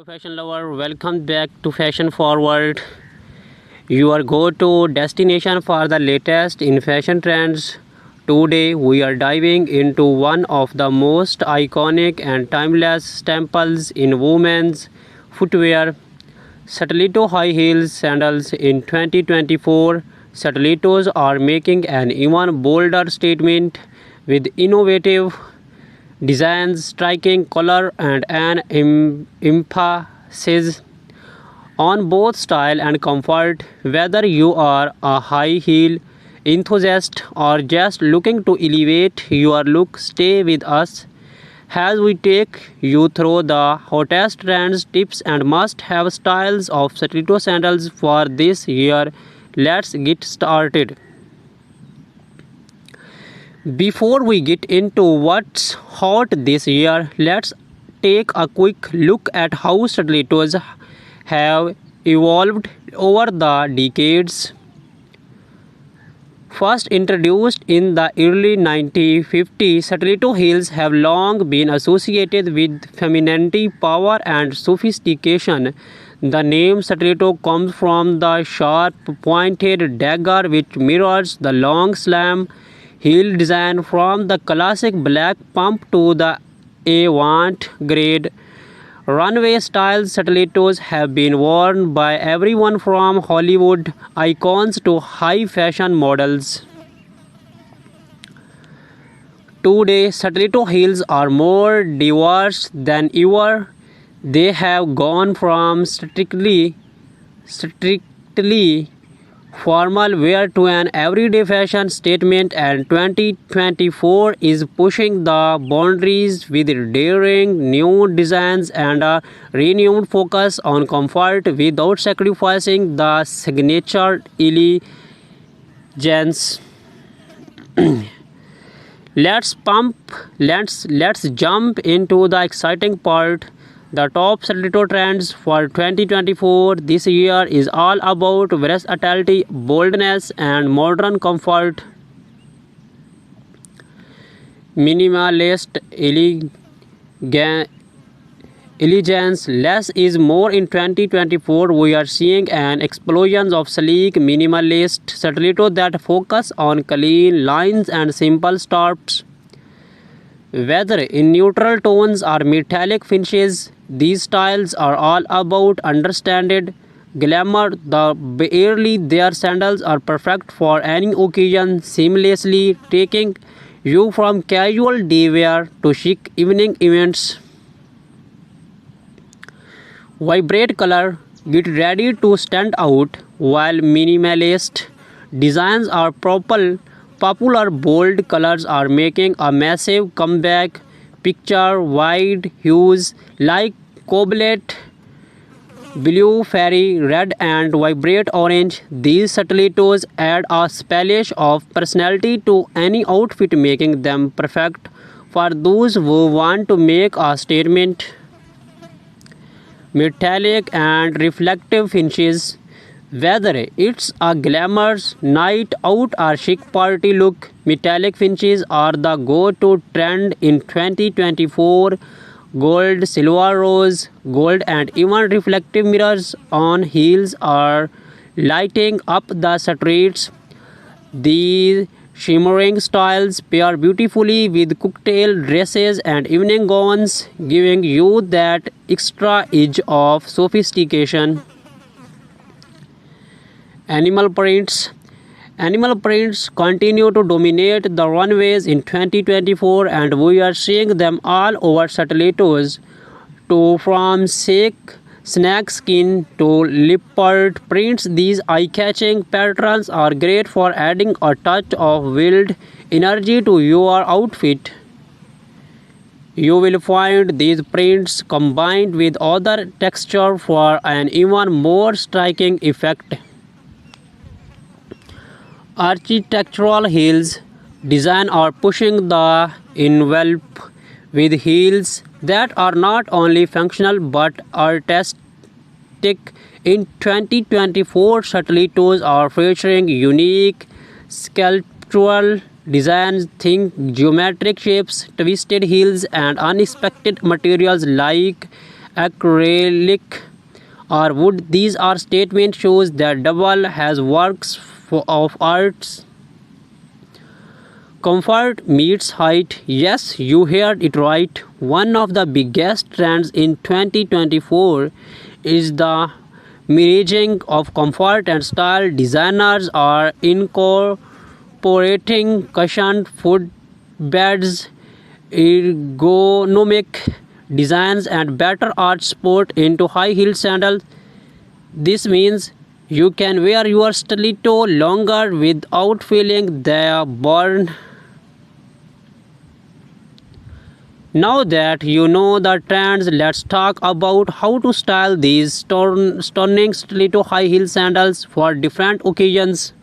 fashion lover, welcome back to Fashion Forward, your go-to destination for the latest in fashion trends. Today we are diving into one of the most iconic and timeless staples in women's footwear, Satellito high heels sandals. In 2024, Satellitos are making an even bolder statement with innovative designs, striking color, and an emphasis on both style and comfort. Whether you are a high heel enthusiast or just looking to elevate your look, stay with us as we take you through the hottest trends, tips, and must have styles of Satellito sandals for this year. Let's get started. Before we get into what's hot this year, let's take a quick look at how stilettos have evolved over the decades. First introduced in the early 1950s, stiletto heels have long been associated with femininity, power, and sophistication. The name stiletto comes from the sharp, pointed dagger which mirrors the long slam heel design from the classic black pump to the avant-garde runway style. Stilettos have been worn by everyone from Hollywood icons to high fashion models. Today, stiletto heels are more diverse than ever. They have gone from strictly formal wear to an everyday fashion statement, and 2024 is pushing the boundaries with daring new designs and a renewed focus on comfort without sacrificing the signature elegance. Let's jump into the exciting part. The top stiletto trends for 2024 this year is all about versatility, boldness, and modern comfort. Minimalist elegance, less is more. In 2024, we are seeing an explosion of sleek minimalist stiletto that focus on clean lines and simple stops. Whether in neutral tones or metallic finishes, these styles are all about understated glamour. Their sandals are perfect for any occasion, seamlessly taking you from casual day wear to chic evening events. Vibrate color, get ready to stand out. While minimalist designs are popular, bold colors are making a massive comeback. Picture wide hues like cobalt blue, fairy red, and vibrant orange. These stilettos add a splash of personality to any outfit, making them perfect for those who want to make a statement. Metallic and reflective finishes. Whether it's a glamorous night out or chic party look, metallic finishes are the go-to trend in 2024. Gold, silver, rose, gold, and even reflective mirrors on heels are lighting up the streets. These shimmering styles pair beautifully with cocktail dresses and evening gowns, giving you that extra edge of sophistication. Animal prints. Animal prints continue to dominate the runways in 2024, and we are seeing them all over stilettos, to from snake skin to leopard prints. These eye-catching patterns are great for adding a touch of wild energy to your outfit. You will find these prints combined with other texture for an even more striking effect. Architectural heels design are pushing the envelope with heels that are not only functional but artistic. In 2024, stilettos are featuring unique sculptural designs. Think geometric shapes, twisted heels, and unexpected materials like acrylic, or wood. These are statement shows that double has works of arts. Comfort meets height. Yes, you heard it right. One of the biggest trends in 2024 is the merging of comfort and style. Designers are incorporating cushioned footbeds, ergonomic designs, and better art support into high-heeled sandals. This means you can wear your stiletto longer without feeling the burn. Now that you know the trends, let's talk about how to style these stunning stiletto high heel sandals for different occasions.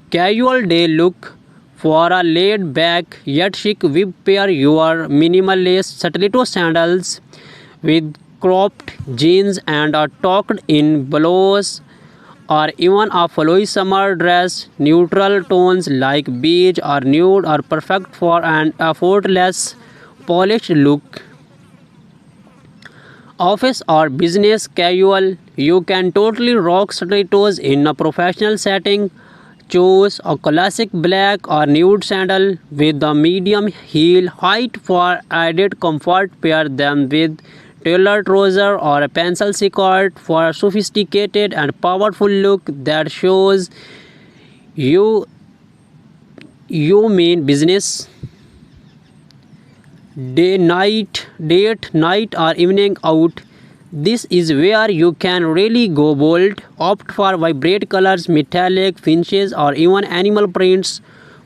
Casual day look. For a laid back yet chic whip, pair your minimalist stiletto sandals with cropped jeans and a tucked in blouse, or even a flowy summer dress. Neutral tones like beige or nude are perfect for an effortless, polished look. Office or business casual, you can totally rock stilettos in a professional setting. Choose a classic black or nude sandal with a medium heel height for added comfort. Pair them with tailored trouser or a pencil skirt for a sophisticated and powerful look that shows you mean business. Date night or evening out. This is where you can really go bold. Opt for vibrant colors, metallic finishes, or even animal prints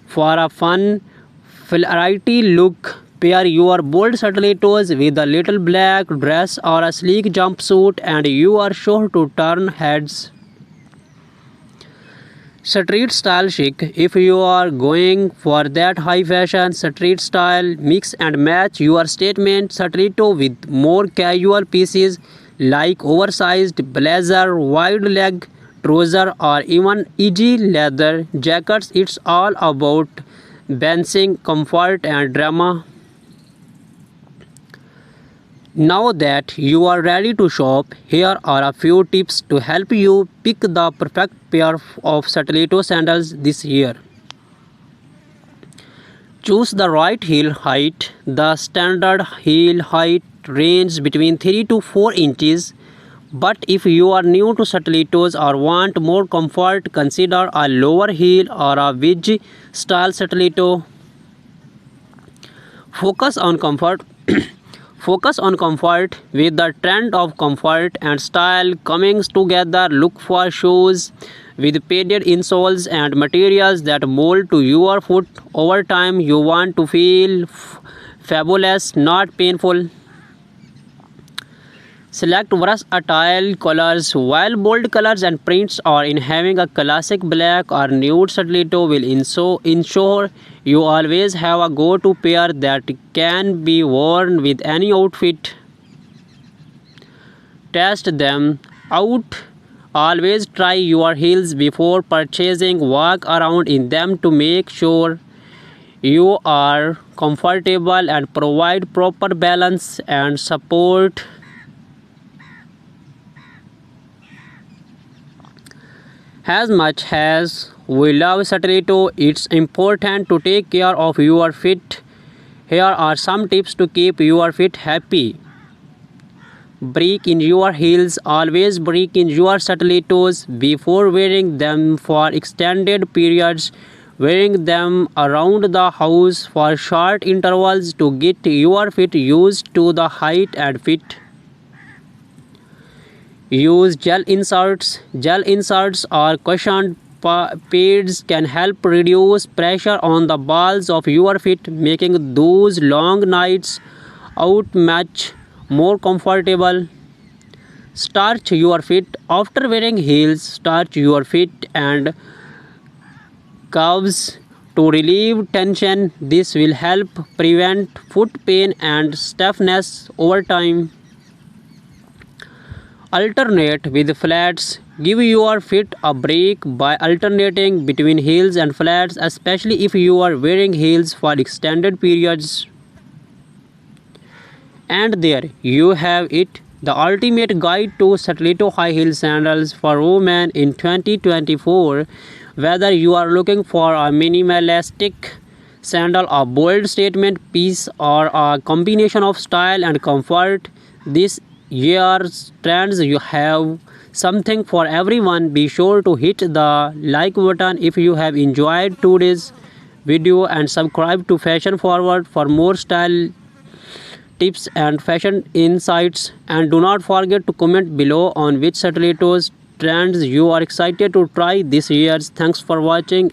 for a fun, flighty look. Pair your bold stilettos with a little black dress or a sleek jumpsuit, and you are sure to turn heads. Street style chic. If you are going for that high fashion street style, mix and match your statement stiletto with more casual pieces like oversized blazer, wide leg trouser, or even easy leather jackets. It's all about balancing comfort and drama. Now that you are ready to shop, here are a few tips to help you pick the perfect pair of stiletto sandals this year. Choose the right heel height. The standard heel height ranges between 3 to 4 inches. But if you are new to stilettos or want more comfort, consider a lower heel or a wedge style stiletto. Focus on comfort. Focus on comfort. With the trend of comfort and style coming together, look for shoes with padded insoles and materials that mold to your foot. Over time, you want to feel fabulous, not painful. Select versatile colors. While bold colors and prints are in, having a classic black or nude stiletto will ensure you always have a go-to pair that can be worn with any outfit. Test them out. Always try your heels before purchasing. Walk around in them to make sure you are comfortable and provide proper balance and support. As much as we love stiletto, it's important to take care of your feet. Here are some tips to keep your feet happy. Break in your heels. Always break in your stilettos before wearing them for extended periods. Wearing them around the house for short intervals to get your feet used to the height and fit. Use gel inserts. Gel inserts or cushioned pads can help reduce pressure on the balls of your feet, making those long nights out much more comfortable. Starch your feet. After wearing heels, starch your feet and calves to relieve tension. This will help prevent foot pain and stiffness over time. Alternate with flats. Give your feet a break by alternating between heels and flats, especially if you are wearing heels for extended periods. And there you have it, the ultimate guide to stiletto high heel sandals for women in 2024. Whether you are looking for a minimalistic sandal, a bold statement piece, or a combination of style and comfort, this year's trends you have something for everyone. Be sure to hit the like button if you have enjoyed today's video and subscribe to Fashion Forward for more style tips and fashion insights, and do not forget to comment below on which stilettos trends you are excited to try this year. Thanks for watching.